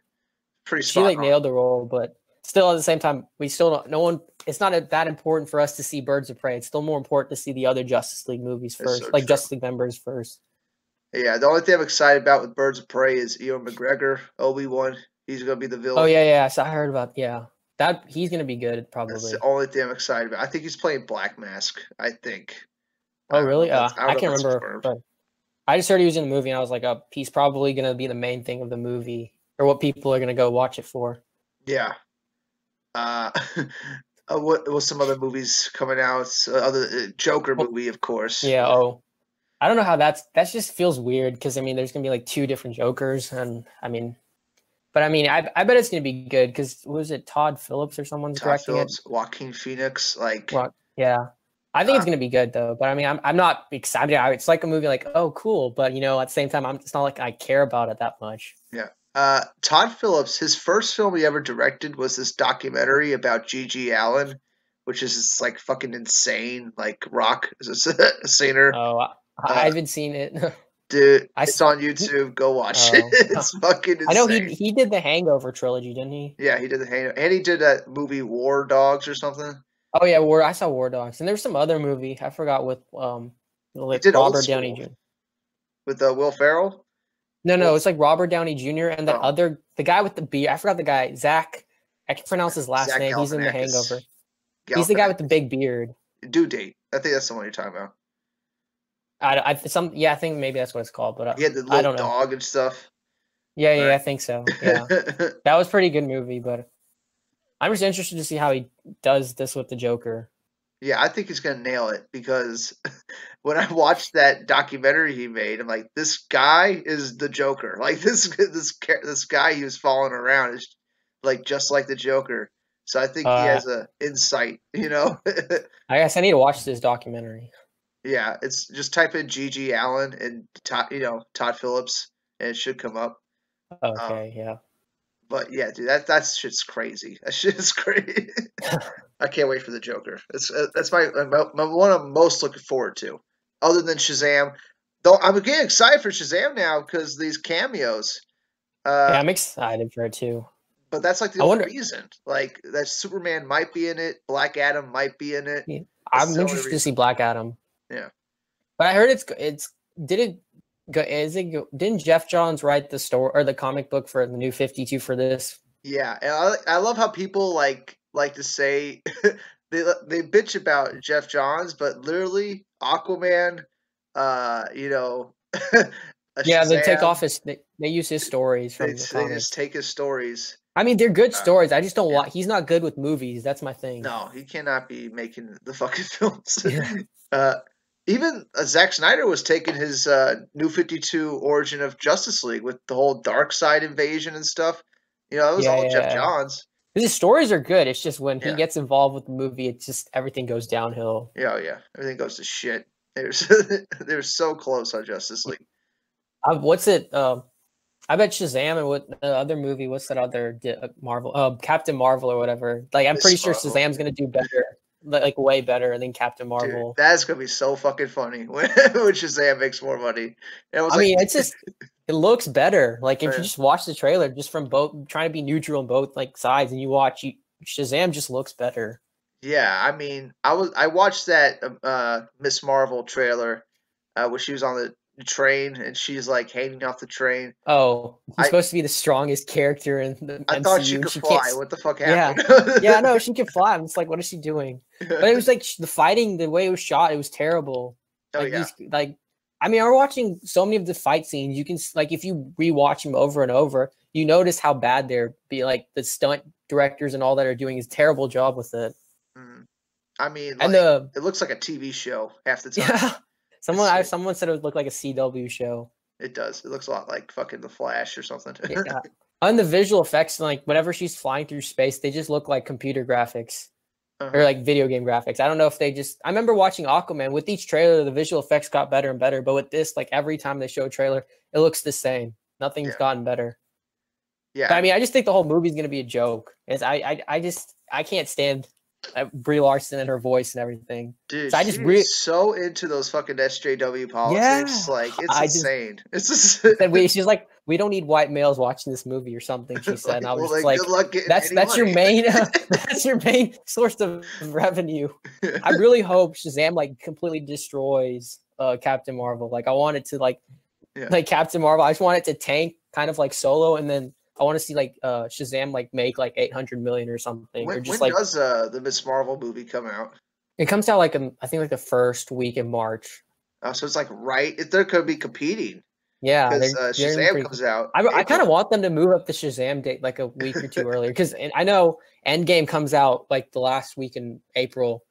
pretty. She like nailed the role, but still at the same time, we still don't. No one. It's not that important for us to see Birds of Prey. It's still more important to see the other Justice League movies first, like Justice League members first. Yeah, the only thing I'm excited about with Birds of Prey is Ewan McGregor, Obi-Wan. He's gonna be the villain. Oh yeah. So I heard about that. He's gonna be good probably. That's the only thing I'm excited about. I think he's playing Black Mask. I think. Oh really? I can't remember. But I just heard he was in the movie, and I was like, "Oh, he's probably gonna be the main thing of the movie, or what people are gonna go watch it for." Yeah. What was some other movies coming out? Other Joker movie, of course. Yeah. Oh, I don't know how that just feels weird because I mean, there's gonna be like two different Jokers, and I mean. But I mean, I bet it's gonna be good because was it Todd Phillips or someone's directing it? Joaquin Phoenix, yeah. I think it's gonna be good though. But I mean, I'm not excited. It's like a movie, like oh cool, but at the same time, it's not like I care about it that much. Yeah, Todd Phillips, his first film he ever directed was this documentary about G.G. Allen, which is this, like fucking insane, like rock singer. Oh, I Uh, haven't seen it. dude, I it's s- on he, YouTube. Go watch it. oh, It's fucking I know insane. he did the Hangover trilogy, didn't he? Yeah, he did the hang, and he did that movie War Dogs or something. Oh yeah, I saw War Dogs, and there was some other movie I forgot He with did Old Robert Downey School Jr. with Will Ferrell. No, Old, it's like Robert Downey Jr. and that oh, the guy with the beard. I forgot the guy, Zach. I can pronounce his last Zach name. He's in the Galifianakis. Hangover. He's the guy with the Galifianakis. big beard. Due Date. I think that's the one you're talking about. I think maybe that's what it's called, but He had the I little don't know. dog and stuff. Yeah, Right. I think so. Yeah, that was a pretty good movie, but I'm just interested to see how he does this with the Joker. Yeah, I think he's gonna nail it because when I watched that documentary he made, I'm like, this guy is the Joker. Like this guy he was following around is like just like the Joker. So I think he Uh, has a insight, you know. I guess I need to watch this documentary. Yeah, it's just type in G.G. Allen and Todd Phillips, and it should come up. Um, Okay, yeah. but yeah, dude, that shit's crazy. That shit is crazy. I can't wait for the Joker. That's my one I'm most looking forward to, other than Shazam. Though I'm getting excited for Shazam now because these cameos. Yeah, Uh, I'm excited for it too. but that's like the I only wonder. reason. Like that Superman might be in it, Black Adam might be in it. Yeah, That's I'm the only interested to see reason. Black Adam, Yeah, but I heard it's did it go? Is it didn't Jeff Johns write the story or the comic book for the New 52 for this? yeah, and I love how people like to say they bitch about Jeff Johns, but literally Aquaman, you know, a Yeah, they take Shazam. off they use his stories from the They just comics. take his stories. I mean, they're good Uh, stories. I just don't yeah. want. He's not good with movies. That's my thing. No, he cannot be making the fucking films. Yeah, uh, even Zack Snyder was taking his New 52 origin of Justice League with the whole dark side invasion and stuff. You know, it was yeah, all Jeff yeah. Johns. His stories are good. It's just when he Yeah. gets involved with the movie, it's just everything goes downhill. Yeah, oh yeah. Everything goes to shit. They were so close on Justice League. What's it? I bet Shazam and what the other movie? What's that other Marvel? Captain Marvel or whatever. Like I'm pretty Miss sure Marvel. Shazam's gonna do better, like way better than Captain Dude, Marvel. that's gonna be so fucking funny when Shazam makes more money. And I was I like, mean, it's just it looks better. Like if you uh, just watch the trailer, just from both trying to be neutral on both like sides, and Shazam just looks better. yeah, I mean, I watched that Miss Marvel trailer where she was on the train and she's like hanging off the train. Oh, he's I supposed to be the strongest character in the I thought she MCU, and could she can't. fly. What the fuck Yeah, happened? yeah, no, she can fly. I'm just like, what is she doing? But it was like the fighting, the way it was shot, it was terrible. Oh Like yeah, these, like, I mean, I'm watching so many of the fight scenes. You can like if you rewatch them over and over, you notice how bad they're be. Like the stunt directors and all that are doing is terrible job with it. mm. I mean, And like the it looks like a TV show half the time. yeah, It's someone said it would look like a CW show. it does. It looks a lot like fucking The Flash or something. Yeah, on the visual effects, like whenever she's flying through space, they just look like computer graphics. Or Uh-huh. like video game graphics. I don't know if they just. I remember watching Aquaman. With each trailer, the visual effects got better and better. But with this, like every time they show a trailer, it looks the same. Nothing's Yeah, gotten better. But yeah, I mean, I just think the whole movie's gonna be a joke. I can't stand Brie Larson and her voice and everything. dude, So I she just is so into those fucking SJW politics. yeah. Like it's I just insane. It's just said she's like we don't need white males watching this movie or something. She said, like, and I was well, just like good like, luck getting any that's your money. main that's your main source of revenue. I really hope Shazam like completely destroys Captain Marvel. Like I want it to Yeah. like Captain Marvel. I just want it to tank kind of like Solo, and then I want to see like Shazam like make like 800 million or something, or just When like does the Miss Marvel movie come out? it comes out like I think like the first week in March. So it's like right. If they're gonna be competing Yeah, because they're gonna be Shazam pretty. comes out I kind of April. want them to move up the Shazam date like a week or two earlier because I know Endgame comes out like the last week in April,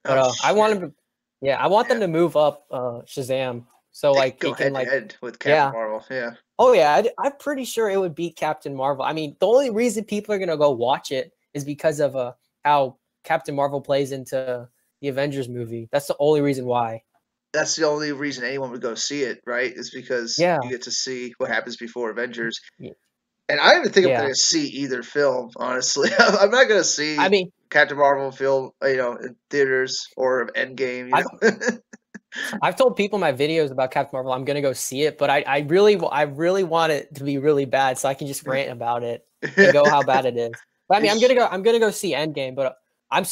but Oh I want shit! them to. Yeah, I want Yeah, them to move up Shazam so they could like go it can head to like head with Captain yeah. Marvel. Yeah, Oh yeah, I'm pretty sure it would beat Captain Marvel. I mean, the only reason people are gonna go watch it is because of how Captain Marvel plays into the Avengers movie. That's the only reason why. that's the only reason anyone would go see it, right? Is because Yeah. you get to see what happens before Avengers. And I don't even think I'm Yeah. going to see either film, honestly. I'm not going to I see mean, Captain Marvel film, in theaters or Endgame, I've I've told people in my videos about Captain Marvel I'm gonna go see it, but I really want it to be really bad so I can just rant about it and go how bad it is. But I mean, I'm gonna go see Endgame, but I'm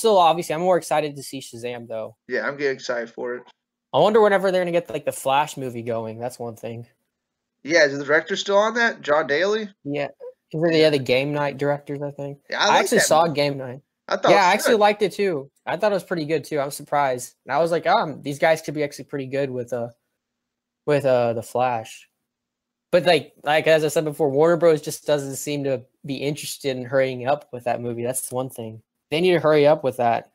more excited to see Shazam though. Yeah, I'm getting excited for it. I wonder whenever they're gonna get like the Flash movie going. That's one thing. Yeah, is the director still on that? John Daly? Yeah, Yeah, the Game Night directors, I think. yeah, I I like actually that saw movie. Game Night. I thought it Yeah, I was actually good. liked it too. I thought it was pretty good too. I was surprised, and I was like, these guys could be actually pretty good with the Flash. But like as I said before, Warner Bros. Just doesn't seem to be interested in hurrying up with that movie. That's one thing. They need to hurry up with that.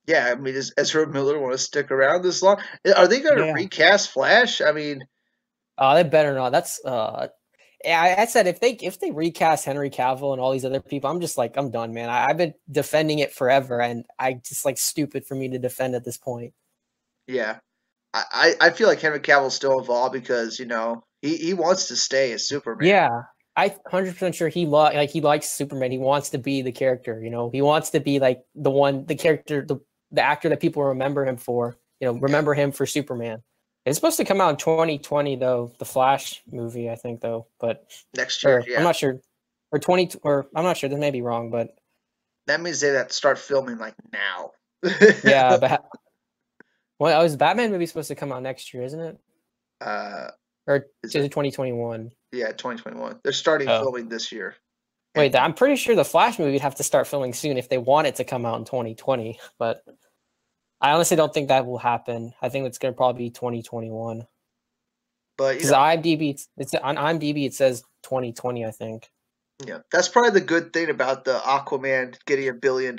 Yeah, I mean, does Ezra Miller want to stick around this long? Are they going to Yeah. recast Flash? I mean, Oh, they better not. That's yeah, I said if they recast Henry Cavill and all these other people, I'm just like I'm done, man. I've been defending it forever, and I just like stupid for me to defend at this point. yeah, I feel like Henry Cavill's still involved because he wants to stay as Superman. Yeah, I 100% sure he likes Superman. He wants to be the character. He wants to be like the character, the actor that people remember him for. Remember him for Superman. It's supposed to come out in 2020 though, the Flash movie, I think though, but Next year, I'm yeah. not sure, or I'm not sure. This may be wrong, but That means they have to start filming like now. yeah, well, is the Batman movie supposed to come out next year, isn't it? Or is it 2021? Yeah, 2021. They're starting filming this year. Wait, I'm pretty sure the Flash movie would have to start filming soon if they want it to come out in 2020. But I honestly don't think that will happen. I think it's going to probably be 2021. But because IMDb, it's on IMDb, it says 2020. I think. Yeah, that's probably the good thing about the Aquaman getting $1 billion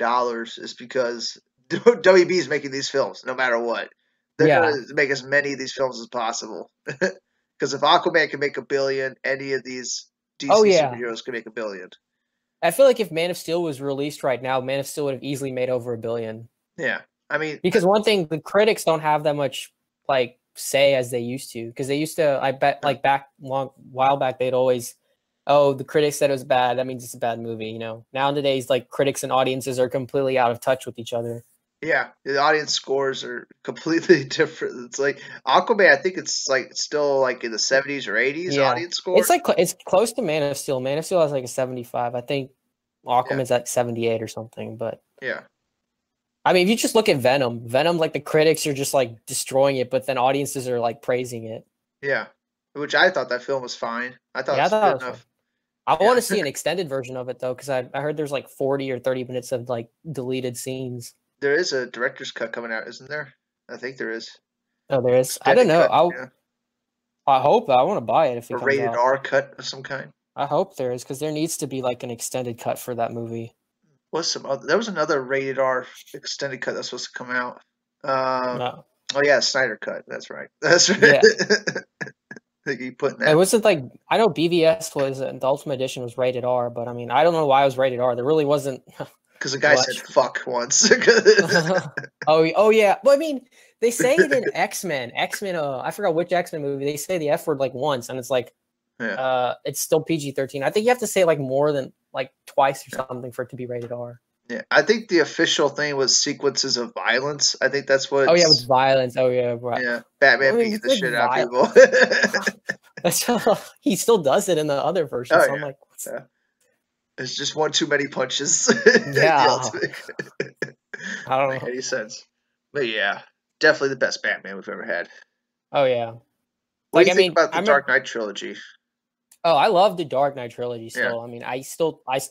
is because WB is making these films no matter what. They're going to make as many of these films as possible. Because if Aquaman can make $1 billion, any of these DC superheroes can make $1 billion. I feel like if Man of Steel was released right now, Man of Steel would have easily made over $1 billion. Yeah, I mean, because one thing, the critics don't have that much like say as they used to. Because they used to, I bet, like while back, they'd always, oh, the critics said it was bad. That means it's a bad movie. Nowadays, like critics and audiences are completely out of touch with each other. Yeah, the audience scores are completely different. It's like Aquaman, I think it's like still like in the 70s or 80s audience score. It's close to Man of Steel. Man of Steel has like a 75. I think Aquaman's at 78 or something. But yeah, I mean, if you just look at Venom, like the critics are just like destroying it, but then audiences are like praising it. Yeah, which I thought that film was fine. I thought it was good enough. I want to see an extended version of it though, because I heard there's like 40 or 30 minutes of like deleted scenes. There is a director's cut coming out, isn't there? I think there is. Oh, there is. I don't know. I hope I want to buy it if it comes out. A rated R cut of some kind. I hope there is, because there needs to be like an extended cut for that movie. There was another rated R extended cut that's supposed to come out. No. Oh yeah, Snyder Cut. That's right. That's right. Yeah. I think he put that. It wasn't like, I know BVS was the Ultimate Edition was rated R, but I mean I don't know why it was rated R. There really wasn't. Because the guy said "fuck" once. oh yeah. Well, I mean, they say it in X-Men. I forgot which X-Men movie. They say the F word like once, and it's like, it's still PG-13. I think you have to say like more than like twice or something for it to be rated R. Yeah, I think the official thing was sequences of violence. I think that's what. Oh yeah, with violence. Oh yeah, right. Yeah, Batman beating the shit out of people. He still does it in the other version. So I'm like, it's just one too many punches. Yeah. I don't make any sense. But yeah, definitely the best Batman we've ever had. Oh yeah. What do you think about the Dark Knight trilogy? Oh, I love the Dark Knight trilogy still. Yeah. I mean, I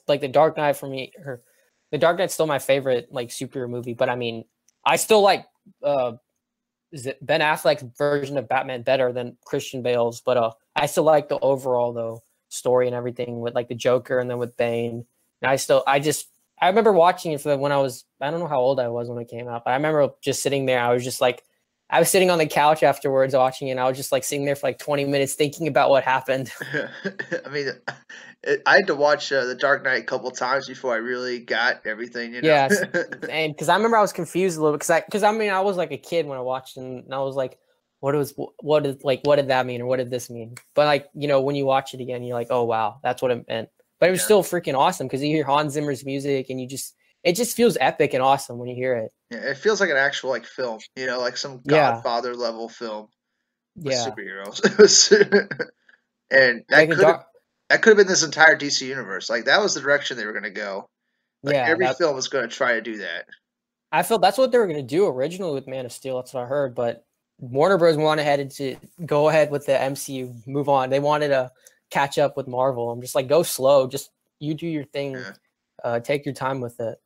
like the Dark Knight for me. The Dark Knight's still my favorite like superhero movie, but I mean, I still like is it Ben Affleck's version of Batman better than Christian Bale's, but I still like the overall though story and everything with like the Joker and then with Bane. And I remember watching it when I don't know how old I was when it came out, but I remember just sitting there. I was sitting on the couch afterwards watching it, and I was just like sitting there for like 20 minutes thinking about what happened. I mean, I had to watch The Dark Knight a couple times before I really got everything. Yeah, and because I remember I was confused a little because I mean I was like a kid when I watched it, and I was like, what did that mean, or what did this mean? But like, you know, when you watch it again, you're like, oh wow, that's what it meant. But it was still freaking awesome because you hear Hans Zimmer's music and it just feels epic and awesome when you hear it. Yeah, it feels like an actual like film, you know, like some Yeah, Godfather level film with yeah. superheroes. And Like a dark, that could have been this entire DC universe. Like that was the direction they were going to go. Like yeah. every That film was going to try to do that. I feel that's what they were gonna do originally with Man of Steel. That's what I heard, but Warner Bros. Wanted to go ahead with the MCU, move on. They wanted to catch up with Marvel. I'm just like, go slow. Just you do your thing. Yeah. Take your time with it.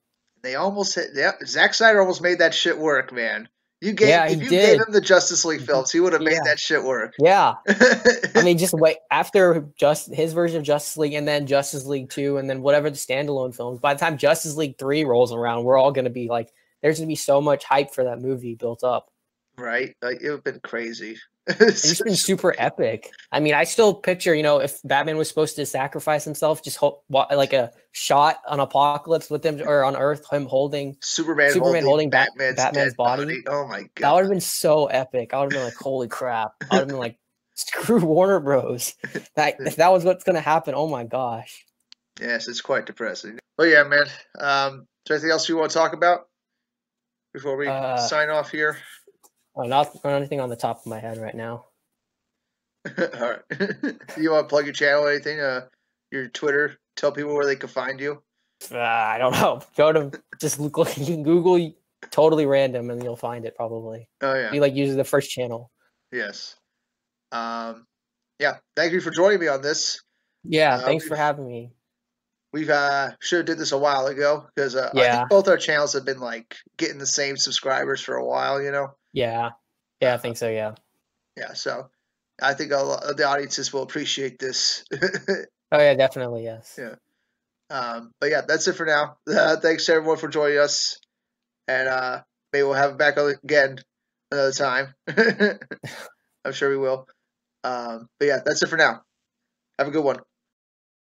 They almost hit. Yeah, Zack Snyder almost made that shit work, man. Yeah, he If you gave did. him the Justice League films, he would have made Yeah, that shit work. yeah. I mean, just wait after just his version of Justice League, and then Justice League 2, and then whatever the standalone films. By the time Justice League 3 rolls around, we're all gonna be like, there's gonna be so much hype for that movie built up. Right? Like it would have been crazy. It's just been super epic. I mean, I still picture, you know, if Batman was supposed to sacrifice himself, just like a shot on Apokolips with him, or on Earth, him holding Superman holding Batman's Batman's dead body. Oh my god. That would have been so epic. I would have been like, holy crap. I would have been like, screw Warner Bros. If that was what's going to happen, oh my gosh. Yes, it's quite depressing. But yeah, man. Is there anything else you want to talk about before we sign off here? Not anything on the top of my head right now. All right. You want to plug your channel or anything? Your Twitter? Tell people where they can find you? I don't know. Go to just Google totally random and you'll find it probably. Oh, yeah. You like using the first channel. Yes. Yeah. Thank you for joining me on this. Yeah. Thanks for having me. We've should have did this a while ago because I think both our channels have been like getting the same subscribers for a while, you know? Yeah. Yeah, I think so, yeah. Yeah, so I think the audiences will appreciate this. Oh, yeah, definitely, yes. Yeah. But yeah, that's it for now. Thanks everyone for joining us. And maybe we'll have it back on again another time. I'm sure we will. But yeah, that's it for now. Have a good one.